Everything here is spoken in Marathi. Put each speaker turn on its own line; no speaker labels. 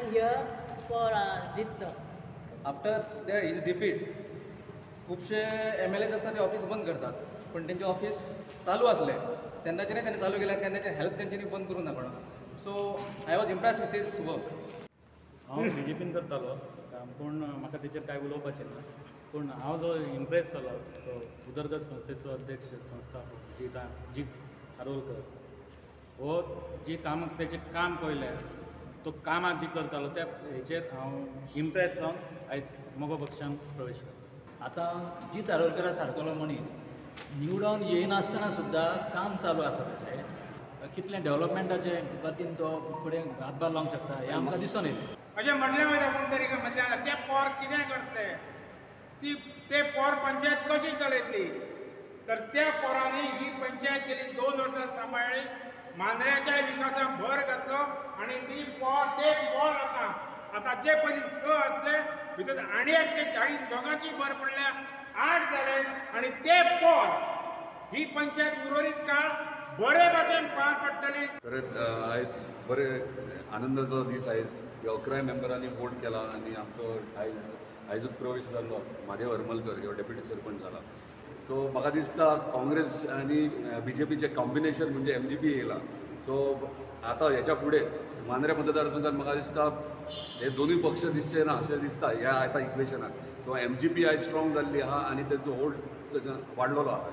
I'm here for Jeet sir.
After there is defeat खूपशे MLAs असतात ते ऑफिस बंद करतात, पण त्यांचे ऑफिस चालू असले तेन्नाच्यानी त्यांनी चालू केल्या, त्यांची हेल्प त्यांच्यानी बंद करूं ना कोणा. So I was impress with this work.
हांव BJPन करतालो काम, पूण म्हाका तेचेर कांय उलोवपाचें ना. पूण हांव जो इम्प्रेस जालो तो उदरगत संस्थेचो अध्यक्ष संस्थापक जीत आरोलकर हो तेजें काम पळयलें, तो कामां जी करतालो त्या हेचेर हांव इम्प्रेस जावन आयज मोगो पक्षांत प्रवेश केलो.
आतां जीत आरोलकरा सारकेलो मनीस निवडून येयनासतना सुद्दां काम चालू आसा ताचें. कितलें डेव्हलपमेंटाचे गतीन तो फुडें हातभार लावंक शकता हें आमकां दिसून येयलें.
अशें म्हटलें वयता कोण तरी मध्यान ते पोर कितें करतले, ते पोर पंचायत कशी चलयतली. तर त्या पोरांनी ही पंचायत गेली 2 वर्सां सांबाळ्ळी, मांद्र्याच्या विकासाक भर घातलो आणि ते पोर आतां जे पयलीं 6 आसले भितर आनी एक 40 दोगांची भर पडल्या 8 जाले आणि ते पोर ही पंचायत उर्वरीत काळ बरे भाशेन पार पडटली.
खरेंच आयज बरे आनंदाचो दीस. आयज 11 मेंबरांनी वोट केला आणि आमचो आयजूच प्रवेश जाल्लो म्हादेव हरमलकर ह्यो डेप्युटी सरपंच जाला. सो म्हाका दिसता काँग्रेस आनी BJPचें कॉम्बिनेशन म्हणजे MGP येयला. सो आतां हेच्या फुडें मांद्रे मतदारसंघात म्हाका दिसता हे दोनूय पक्ष दिसचे ना अशें दिसता ह्या आतां इक्वेशनाक. सो MGP आयज स्ट्रॉंग जाल्ली आहा आनी तेजो होल्ड वाडलेलो आहा.